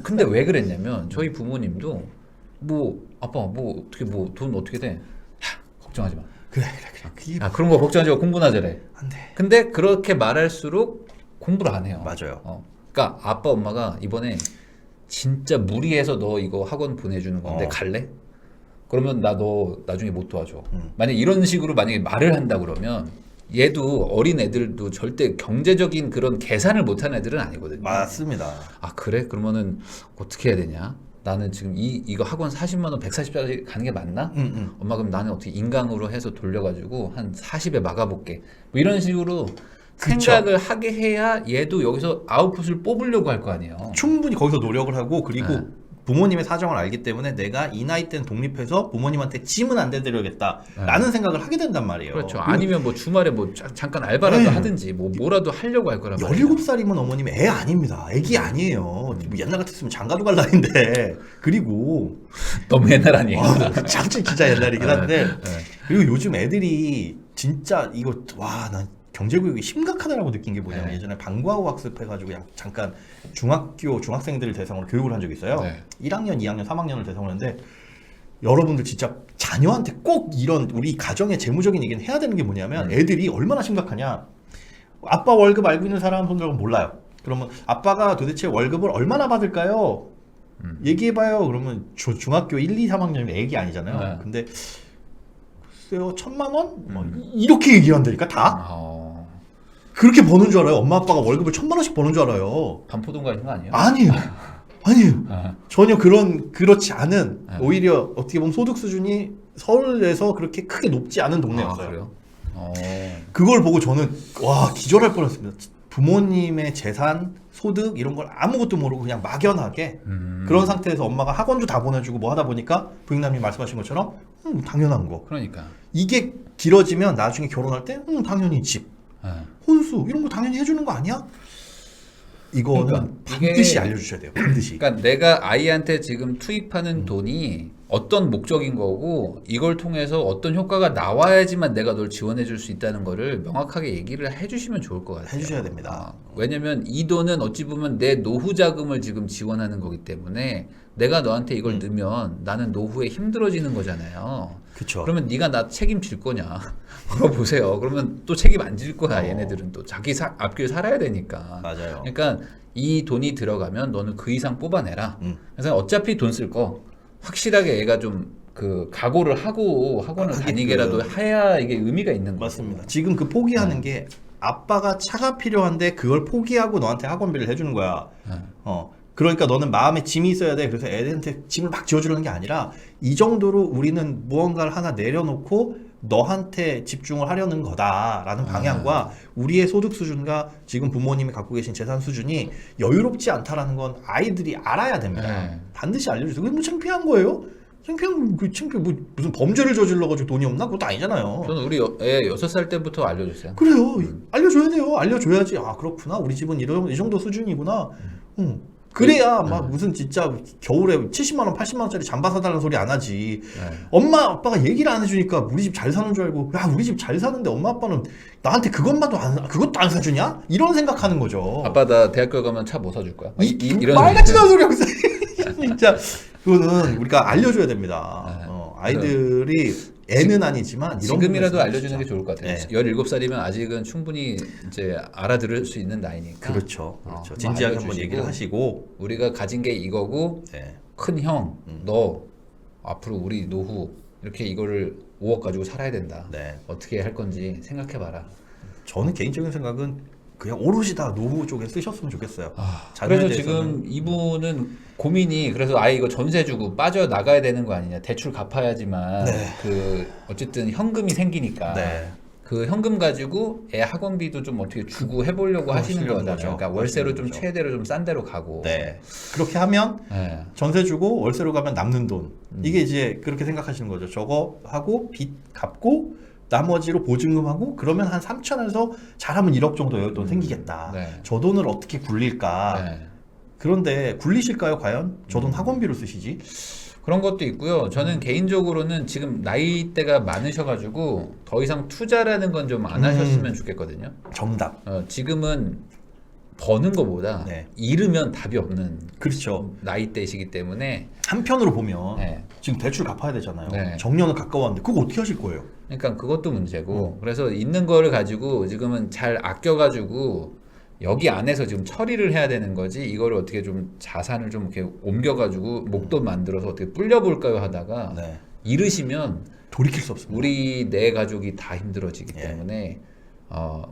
A: 근데 왜 그랬냐면 저희 부모님도 아빠 어떻게 돈 어떻게 돼? 걱정하지 마.
B: 그래.
A: 그런 거 걱정하지 마. 공부나 잘해.
B: 안 돼.
A: 근데 그렇게 말할수록 공부를 안 해요.
B: 맞아요.
A: 그러니까 아빠 엄마가 이번에 진짜 무리해서 너 이거 학원 보내주는 건데 갈래? 그러면 나 너 나중에 못 도와줘. 만약 이런 식으로 만약에 말을 한다 그러면 얘도 어린 애들도 절대 경제적인 그런 계산을 못하는 애들은 아니거든요.
B: 맞습니다.
A: 그래? 그러면은 어떻게 해야 되냐? 나는 지금 이거 학원 40만 원 140짜리 가는 게 맞나? 엄마 그럼 나는 어떻게 인강으로 해서 돌려가지고 한 40에 막아볼게. 뭐 이런 식으로 생각을 하게 해야 얘도 여기서 아웃풋을 뽑으려고 할 거 아니에요.
B: 충분히 거기서 노력을 하고 그리고 부모님의 사정을 알기 때문에 내가 이 나이 때는 독립해서 부모님한테 짐은 안 대드려야겠다라는 생각을 하게 된단 말이에요.
A: 그렇죠. 아니면 뭐 주말에 뭐 잠깐 알바라도 하든지 뭐라도 하려고 할 거란 말이에요.
B: 17살이면 어머님 애 아닙니다. 애기 아니에요. 뭐 옛날 같았으면 장가도 갈 나이인데. 그리고
A: 너무 옛날 아니에요.
B: 진짜 옛날이긴 한데. 그리고 요즘 애들이 진짜 이거 난 경제교육이 심각하다라고 느낀 게 뭐냐면 예전에 방과후 학습해가지고 잠깐 중학생들을 대상으로 교육을 한 적이 있어요. 1학년, 2학년, 3학년을 대상으로 했는데 여러분들 진짜 자녀한테 꼭 이런 우리 가정의 재무적인 얘기는 해야 되는 게 뭐냐면 애들이 얼마나 심각하냐. 아빠 월급 알고 있는 사람 손들고 몰라요. 그러면 아빠가 도대체 월급을 얼마나 받을까요? 얘기해봐요. 그러면 중학교 1, 2, 3학년이면 애기 아니잖아요. 근데 글쎄요 1,000만 원? 이렇게 얘기를 한다니까 다? 그렇게 버는 줄 알아요. 엄마 아빠가 월급을 1,000만 원씩 버는 줄 알아요.
A: 반포동가 있는 거 아니에요?
B: 아니에요. 전혀 그렇지 않은 오히려 어떻게 보면 소득 수준이 서울에서 그렇게 크게 높지 않은 동네였어요.
A: 그래요?
B: 그걸 보고 저는 기절할 뻔했습니다. 부모님의 재산, 소득 이런 걸 아무것도 모르고 그냥 막연하게 그런 상태에서 엄마가 학원도 다 보내주고 뭐 하다 보니까 부인남님 말씀하신 것처럼 당연한 거.
A: 그러니까
B: 이게 길어지면 나중에 결혼할 때 당연히 집, 혼수 이런 거 당연히 해주는 거 아니야? 이거는 반드시 알려주셔야 돼요. 반드시.
A: 그러니까 내가 아이한테 지금 투입하는 돈이 어떤 목적인 거고 이걸 통해서 어떤 효과가 나와야지만 내가 널 지원해 줄 수 있다는 거를 명확하게 얘기를 해주시면 좋을 것 같아요.
B: 해주셔야 됩니다.
A: 왜냐면 이 돈은 어찌 보면 내 노후 자금을 지금 지원하는 거기 때문에 내가 너한테 이걸 넣으면 나는 노후에 힘들어지는 거잖아요.
B: 그쵸.
A: 그러면 네가 나 책임질 거냐? 물어보세요. 그러면 또 책임 안 질 거야. 얘네들은 또 자기 앞길 살아야 되니까.
B: 맞아요.
A: 그러니까 이 돈이 들어가면 너는 그 이상 뽑아내라. 그래서 어차피 돈 쓸 거 확실하게 얘가 좀 그 각오를 하고 학원을 다니게라도 해야 이게 의미가 있는 거죠.
B: 맞습니다. 지금 그 포기하는 게 아빠가 차가 필요한데 그걸 포기하고 너한테 학원비를 해주는 거야. 그러니까 너는 마음에 짐이 있어야 돼. 그래서 애들한테 짐을 막 지어주려는 게 아니라 이 정도로 우리는 무언가를 하나 내려놓고 너한테 집중을 하려는 거다라는 방향과 우리의 소득 수준과 지금 부모님이 갖고 계신 재산 수준이 여유롭지 않다라는 건 아이들이 알아야 됩니다. 반드시 알려주세요. 그게 뭐 창피한 거예요? 창피한 뭐 무슨 범죄를 저질러가지고 돈이 없나? 그것도 아니잖아요.
A: 저는 우리 애 6살 때부터 알려줬어요.
B: 그래요. 알려줘야 돼요. 알려줘야지. 아 그렇구나. 우리 집은 이 정도 수준이구나. 그래야 막 무슨 진짜 겨울에 70만 원, 80만 원짜리 잠바 사달라는 소리 안 하지. 엄마 아빠가 얘기를 안 해주니까 우리 집 잘 사는 줄 알고 야 우리 집 잘 사는데 엄마 아빠는 나한테 그것도 안 사주냐? 이런 생각하는 거죠.
A: 아빠 나 대학교 가면 차 뭐 사줄 거야?
B: 이런 말 같지 않은 소리 하고 있어. 진짜 그거는 우리가 알려줘야 됩니다. 아이들이 애는 아니지만 이런
A: 지금이라도 알려주는 게 좋을 것 같아요. 17살이면 아직은 충분히 이제 알아들을 수 있는 나이니까.
B: 그렇죠. 진지하게 한번 얘기를 하시고
A: 우리가 가진 게 이거고 큰 형, 너 앞으로 우리 노후 이렇게 이거를 5억 가지고 살아야 된다. 어떻게 할 건지 생각해봐라.
B: 저는 개인적인 생각은 그냥 오롯이 다 노후 쪽에 쓰셨으면 좋겠어요.
A: 그래서 지금 이분은 고민이 그래서 아예 이거 전세 주고 빠져 나가야 되는 거 아니냐. 대출 갚아야지만 그 어쨌든 현금이 생기니까 그 현금 가지고 애 학원비도 좀 어떻게 주고 해보려고 하시는 거잖아요. 그러니까 월세로 좀 최대로 좀 싼 데로 가고.
B: 그렇게 하면 전세 주고 월세로 가면 남는 돈. 이게 이제 그렇게 생각하시는 거죠. 저거 하고 빚 갚고 나머지로 보증금하고 그러면 한 3천에서 잘하면 1억 정도 여윳돈 생기겠다. 저 돈을 어떻게 굴릴까? 그런데 굴리실까요 과연? 저 돈 학원비로 쓰시지?
A: 그런 것도 있고요. 저는 개인적으로는 지금 나이대가 많으셔가지고 더 이상 투자라는 건 좀 안 하셨으면 좋겠거든요.
B: 정답.
A: 지금은 버는 것보다 잃으면 답이 없는 나이대이시기 때문에
B: 한편으로 보면 지금 대출 갚아야 되잖아요. 정년은 가까웠는데 그거 어떻게 하실 거예요?
A: 그러니까 그것도 문제고 그래서 있는 거를 가지고 지금은 잘 아껴가지고 여기 안에서 지금 처리를 해야 되는 거지 이거를 어떻게 좀 자산을 좀 이렇게 옮겨가지고 목돈 만들어서 어떻게 불려볼까요 하다가 잃으시면
B: 돌이킬 수 없습니다.
A: 우리 네 가족이 다 힘들어지기 때문에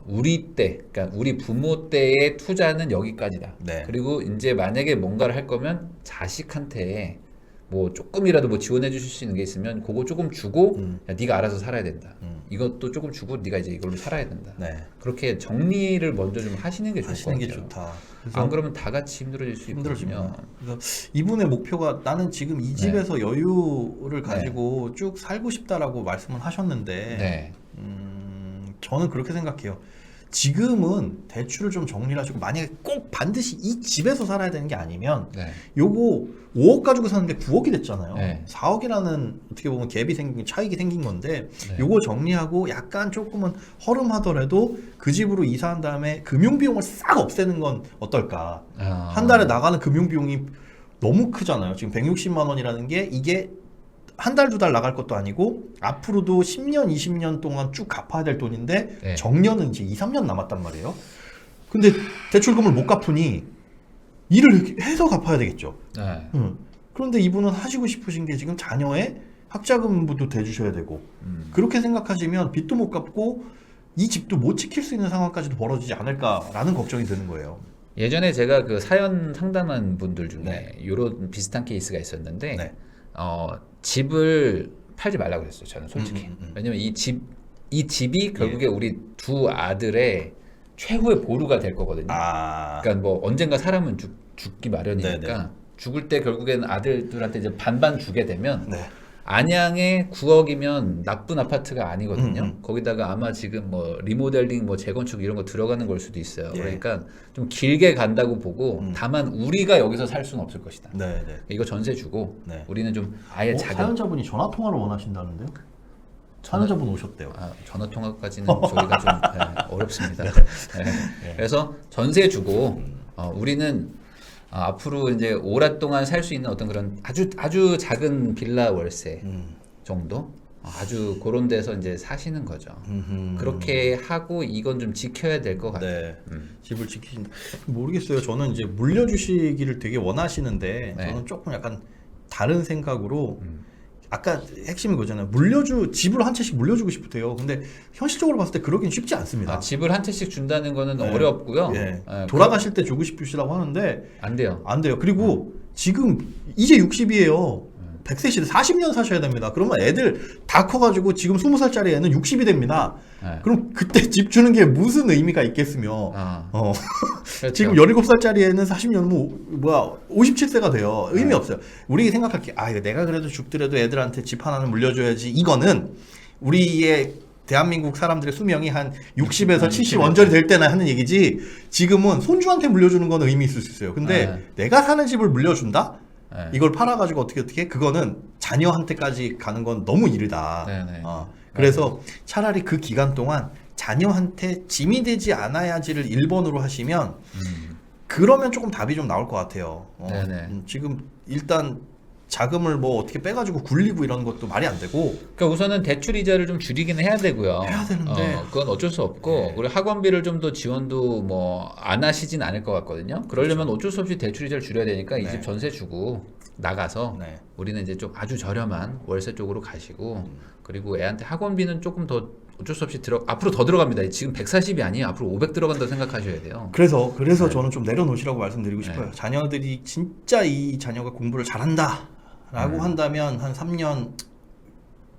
A: 우리 때, 그러니까 우리 부모 때의 투자는 여기까지다. 그리고 이제 만약에 뭔가를 할 거면 자식한테 뭐 조금이라도 뭐 지원해 주실 수 있는 게 있으면 그거 조금 주고 야, 네가 알아서 살아야 된다. 이것도 조금 주고 네가 이제 이걸로 살아야 된다. 그렇게 정리를 먼저 좀 하시는 게 좋을 것 같아요.
B: 좋다.
A: 안 그러면 다 같이 힘들어질 수 있거든요.
B: 그래서 이분의 목표가 나는 지금 이 집에서 여유를 가지고 쭉 살고 싶다라고 말씀을 하셨는데 저는 그렇게 생각해요. 지금은 대출을 좀 정리를 하시고 만약에 꼭 반드시 이 집에서 살아야 되는 게 아니면 요거 5억 가지고 사는데 9억이 됐잖아요. 4억이라는 어떻게 보면 갭이 생긴 차익이 생긴 건데 요거 정리하고 약간 조금은 허름하더라도 그 집으로 이사한 다음에 금융비용을 싹 없애는 건 어떨까. 한 달에 나가는 금융비용이 너무 크잖아요. 지금 160만 원이라는 게 이게 한 달, 두 달 나갈 것도 아니고 앞으로도 10년, 20년 동안 쭉 갚아야 될 돈인데 정년은 이제 2, 3년 남았단 말이에요. 근데 대출금을 못 갚으니 일을 해서 갚아야 되겠죠. 그런데 이분은 하시고 싶으신 게 지금 자녀의 학자금부도 대주셔야 되고 그렇게 생각하시면 빚도 못 갚고 이 집도 못 지킬 수 있는 상황까지도 벌어지지 않을까라는 걱정이 드는 거예요.
A: 예전에 제가 그 사연 상담한 분들 중에 이런 비슷한 케이스가 있었는데 집을 팔지 말라고 그랬어요. 저는 솔직히. 왜냐면 이 집이 결국에 우리 두 아들의 최후의 보루가 될 거거든요. 그러니까 뭐 언젠가 사람은 죽기 마련이니까 죽을 때 결국에는 아들들한테 이제 반반 주게 되면 안양에 9억이면 나쁜 아파트가 아니거든요. 거기다가 아마 지금 뭐 리모델링 뭐 재건축 이런 거 들어가는 걸 수도 있어요. 그러니까 좀 길게 간다고 보고 다만 우리가 여기서 살 수는 없을 것이다. 이거 전세 주고 우리는 좀 아예 작은
B: 사연자분이 전화 통화를 원하신다는데요? 사연자분 오셨대요.
A: 전화 통화까지는 저희가 좀 어렵습니다. 그래서 전세 주고 우리는 앞으로 이제 오랫동안 살 수 있는 어떤 그런 아주 작은 빌라 월세 정도 아주 그런 데서 이제 사시는 거죠. 그렇게 하고 이건 좀 지켜야 될 것 같아요.
B: 집을 지키신다. 모르겠어요. 저는 이제 물려주시기를 되게 원하시는데 저는 조금 약간 다른 생각으로 아까 핵심이 그거잖아요. 집을 한 채씩 물려주고 싶대요. 근데 현실적으로 봤을 때 그러긴 쉽지 않습니다.
A: 집을 한 채씩 준다는 거는 어렵고요.
B: 돌아가실 때 주고 싶으시다고 하는데
A: 안 돼요.
B: 안 돼요. 그리고 지금 이제 60이에요. 100세 시대 40년 사셔야 됩니다. 그러면 애들 다 커가지고 지금 20살짜리 애는 60이 됩니다. 그럼 그때 집 주는 게 무슨 의미가 있겠으며. 그렇죠. 지금 17살짜리 애는 40년 57세가 돼요. 의미 없어요. 우리 생각할 게 이거 내가 그래도 죽더라도 애들한테 집 하나는 물려줘야지. 이거는 우리의 대한민국 사람들의 수명이 한 60에서 70 언저리 될 때나 하는 얘기지. 지금은 손주한테 물려주는 거는 의미 있을 수 있어요. 근데 내가 사는 집을 물려준다? 이걸 팔아가지고 어떻게 그거는 자녀한테까지 가는 건 너무 이르다. 그래서 차라리 그 기간 동안 자녀한테 짐이 되지 않아야지를 1번으로 하시면 그러면 조금 답이 좀 나올 것 같아요. 지금 일단 자금을 어떻게 빼가지고 굴리고 이런 것도 말이 안 되고.
A: 그러니까 우선은 대출 이자를 좀 줄이긴 해야 되고요.
B: 해야 되는데
A: 그건 어쩔 수 없고 그리고 학원비를 좀 더 지원도 안 하시진 않을 것 같거든요. 그러려면 어쩔 수 없이 대출 이자를 줄여야 되니까 이 집 전세 주고 나가서 우리는 이제 좀 아주 저렴한 월세 쪽으로 가시고 그리고 애한테 학원비는 조금 더 어쩔 수 없이 앞으로 더 들어갑니다. 지금 140이 아니에요. 앞으로 500 들어간다고 생각하셔야 돼요.
B: 그래서 저는 좀 내려놓으시라고 말씀드리고 싶어요. 자녀들이 진짜 이 자녀가 공부를 잘한다 라고 한다면 한 3년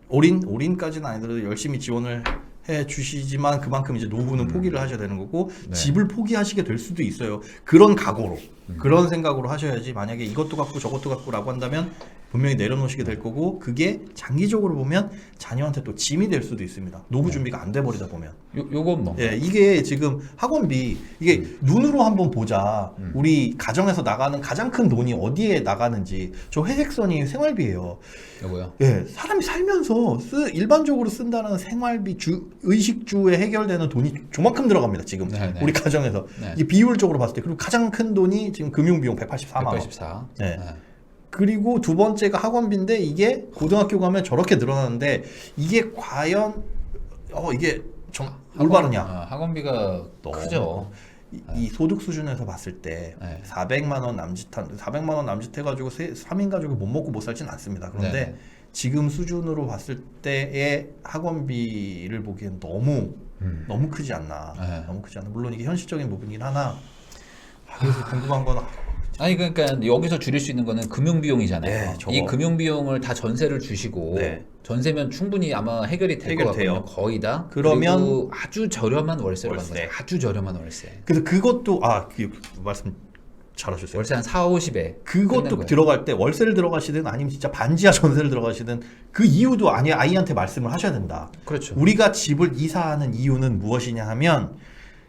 B: 올인까지는 아니더라도 열심히 지원을 해 주시지만 그만큼 이제 노후는 포기를 하셔야 되는 거고 집을 포기하시게 될 수도 있어요. 그런 각오로 그런 생각으로 하셔야지. 만약에 이것도 갖고 저것도 갖고 라고 한다면 분명히 내려놓으시게 될 거고 그게 장기적으로 보면 자녀한테 또 짐이 될 수도 있습니다. 노후 준비가 안 돼 버리다 보면.
A: 요건 뭐?
B: 이게 지금 학원비 이게 눈으로 한번 보자. 우리 가정에서 나가는 가장 큰 돈이 어디에 나가는지. 저 회색선이 생활비예요.
A: 요거요?
B: 사람이 살면서 일반적으로 쓴다는 생활비 의식주에 해결되는 돈이 조만큼 들어갑니다. 지금 우리 가정에서 이게 비율적으로 봤을 때. 그리고 가장 큰 돈이 지금 금융비용 184만 원.
A: 184.
B: 그리고 두 번째가 학원비인데 이게 고등학교 가면 저렇게 늘어나는데 이게 과연 이게 올바르냐?
A: 학원비가 크죠.
B: 이 소득 수준에서 봤을 때 400만 원 남짓 해가지고 3인 가족이 못 먹고 못 살지는 않습니다. 그런데 지금 수준으로 봤을 때의 학원비를 보기엔 너무 크지 않나. 너무 크지 않나. 물론 이게 현실적인 부분이긴 하나. 그래서 궁금한 건
A: 그러니까 여기서 줄일 수 있는 거는 금융비용이잖아요. 이 금융비용을 다 전세를 주시고 전세면 충분히 아마 해결이 될 것 같거든요. 거의 다.
B: 그러면
A: 그리고 아주 저렴한 월세로 가는 거예요. 아주 저렴한 월세.
B: 근데 그것도 말씀 잘하셨어요.
A: 월세 한 4, 50에
B: 그것도 들어갈 때 월세를 들어가시든 아니면 진짜 반지하 전세를 들어가시든 그 이유도 아이한테 말씀을 하셔야 된다.
A: 그렇죠.
B: 우리가 집을 이사하는 이유는 무엇이냐 하면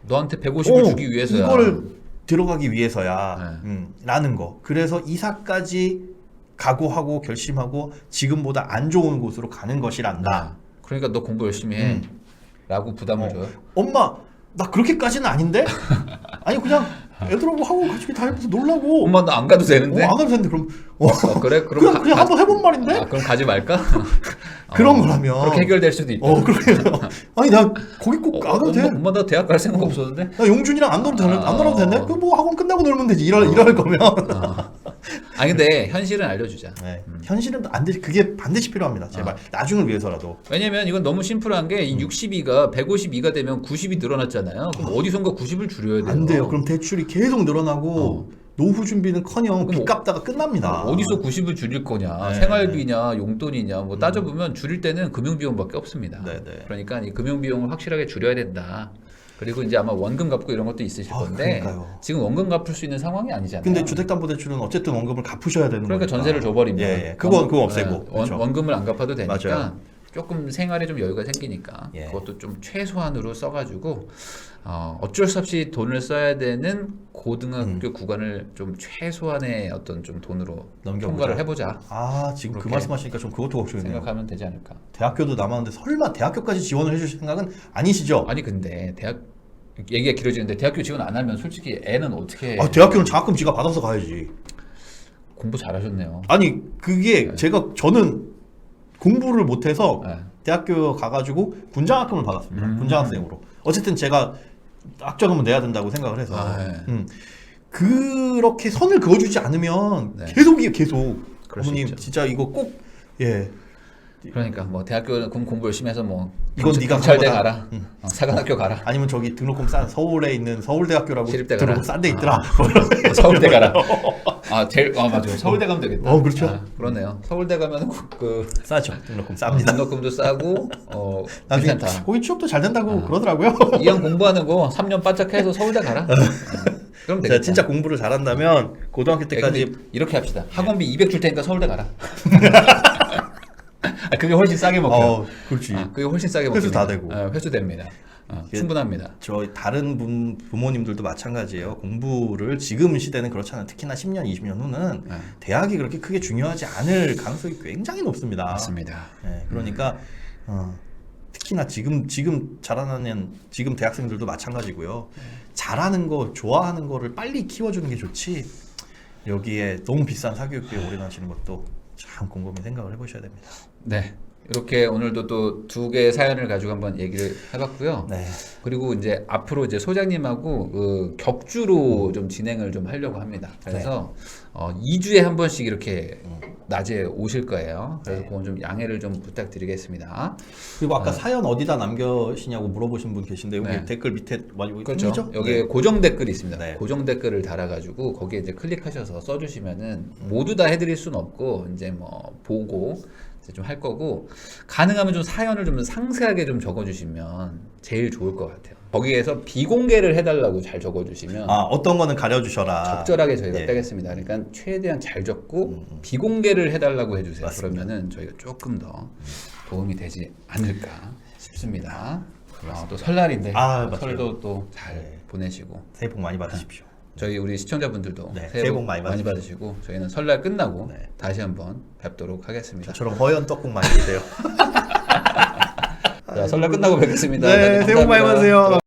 A: 너한테 150을 주기 위해서야.
B: 이거를 들어가기 위해서야 라는 거. 그래서 이사까지 각오하고 결심하고 지금보다 안 좋은 곳으로 가는 것이란다.
A: 그러니까 너 공부 열심히 해 라고 부담을 줘요.
B: 엄마 나 그렇게까지는 아닌데? 아니 그냥 애들하고 하고 같이 다니면서 놀라고.
A: 엄마 나 안 가도 되는데?
B: 안 가도 되는데 그럼
A: 그래?
B: 그냥 한번 해본 말인데?
A: 그럼 가지 말까?
B: 그런 거라면
A: 그렇게 해결될 수도 있다.
B: 그래. 아니 나 거기 꼭 안 가도 돼.
A: 엄마 나 대학 갈 생각 없었는데?
B: 나 용준이랑 안 놀아도 되네? 그 뭐 학원 끝나고 놀면 되지. 일할 거면.
A: 근데 현실은 알려주자.
B: 현실은 안 되지. 그게 반드시 필요합니다. 제발 나중을 위해서라도.
A: 왜냐면 이건 너무 심플한 게 이 62가 152가 되면 90이 늘어났잖아요. 그럼 어디선가 90을 줄여야 돼요.
B: 안 돼요. 그럼 대출이 계속 늘어나고 노후 준비는커녕 빚 갚다가 끝납니다.
A: 어디서 90을 줄일 거냐? 생활비냐, 용돈이냐 뭐 따져보면 줄일 때는 금융비용밖에 없습니다. 그러니까 이 금융비용을 확실하게 줄여야 된다. 그리고 이제 아마 원금 갚고 이런 것도 있으실 건데 지금 원금 갚을 수 있는 상황이 아니잖아요.
B: 근데 주택담보대출은 어쨌든 원금을 갚으셔야 되는 거니까.
A: 그러니까 전세를 줘버리면
B: 그건 없애고
A: 원금을 안 갚아도 되니까
B: 맞아요.
A: 조금 생활에 좀 여유가 생기니까 그것도 좀 최소한으로 써가지고 어쩔 수 없이 돈을 써야 되는 고등학교 구간을 좀 최소한의 어떤 좀 돈으로 통과를 해보자.
B: 지금 그 말씀하시니까 좀 그것도 걱정이네요.
A: 생각하면 되지 않을까.
B: 대학교도 남았는데 설마 대학교까지 지원을 해주실 생각은 아니시죠?
A: 아니 근데 얘기가 길어지는데 대학교 지원 안 하면 솔직히 애는 어떻게?
B: 대학교는 장학금 지가 받아서 가야지.
A: 공부 잘하셨네요.
B: 아니 그게 저는 공부를 못해서 대학교 가가지고 군장학금을 받았습니다. 군장학생으로. 어쨌든 제가 학자금은 내야 된다고 생각을 해서 그렇게 선을 그어주지 않으면 계속. 어머님 진짜 이거 꼭
A: 그러니까 뭐 대학교 공부 열심히 해서 뭐
B: 이건 네가
A: 경찰대
B: 가라.
A: 가라, 사관학교 가라,
B: 아니면 저기 등록금 싼 서울에 있는 서울대학교라고
A: 시립대
B: 등록금
A: 가라.
B: 싼 데 있더라.
A: 서울대 가라. 맞아요. 서울대 가면 되겠다.
B: 그렇죠.
A: 그러네요. 서울대 가면
B: 싸죠. 등록금 쌉니다.
A: 등록금도 싸고
B: 나중에
A: 괜찮다.
B: 거기 취업도 잘 된다고 그러더라고요.
A: 이왕 공부하는 거 3년 바짝 해서 서울대 가라. 그럼 되겠다.
B: 진짜 공부를 잘한다면 고등학교 때까지
A: 이렇게 합시다. 학원비 200 줄 테니까 서울대 가라. 그게 훨씬 싸게 먹혀요.
B: 그렇지.
A: 그게 훨씬 싸게 먹혀요.
B: 회수 다 되고.
A: 회수 됩니다. 충분합니다.
B: 저희 다른 부모님들도 마찬가지예요. 공부를 지금 시대는 그렇잖아요. 특히나 10년, 20년 후는 대학이 그렇게 크게 중요하지 않을 가능성이 굉장히 높습니다.
A: 맞습니다.
B: 그러니까 특히나 지금 자라나는 지금 대학생들도 마찬가지고요. 잘하는 거, 좋아하는 거를 빨리 키워주는 게 좋지. 여기에 너무 비싼 사교육비에 올인하시는 것도 참 곰곰이 생각을 해보셔야 됩니다.
A: 네. 이렇게 오늘도 또 2개의 사연을 가지고 한번 얘기를 해봤고요.
B: 네.
A: 그리고 이제 앞으로 이제 소장님하고 격주로 좀 진행을 좀 하려고 합니다. 그래서 2주에 한 번씩 이렇게 낮에 오실 거예요. 그래서 그건 좀 양해를 좀 부탁드리겠습니다.
B: 그리고 아까 사연 어디다 남겨시냐고 물어보신 분 계신데 여기 댓글 밑에 많이
A: 그렇죠.
B: 보이죠?
A: 여기에 고정 댓글이 있습니다.
B: 네.
A: 고정 댓글을 달아가지고 거기에 이제 클릭하셔서 써주시면은 모두 다 해드릴 수는 없고 이제 뭐 보고 좀 할 거고, 가능하면 좀 사연을 좀 상세하게 좀 적어주시면 제일 좋을 것 같아요. 거기에서 비공개를 해달라고 잘 적어주시면
B: 어떤 거는 가려주셔라.
A: 적절하게 저희가 빼겠습니다. 그러니까 최대한 잘 적고 비공개를 해달라고 해주세요.
B: 맞습니다.
A: 그러면은 저희가 조금 더 도움이 되지 않을까 싶습니다. 또 설날인데 설도 또 잘 보내시고
B: 새해 복 많이 받으십시오.
A: 저희 우리 시청자분들도
B: 새해 복 많이
A: 받으시고 저희는 설날 끝나고 다시 한번 뵙도록 하겠습니다.
B: 저처럼 허연 떡국 많이 드세요.
A: 자, 설날 끝나고 뵙겠습니다.
B: 새해 복 많이 받으세요.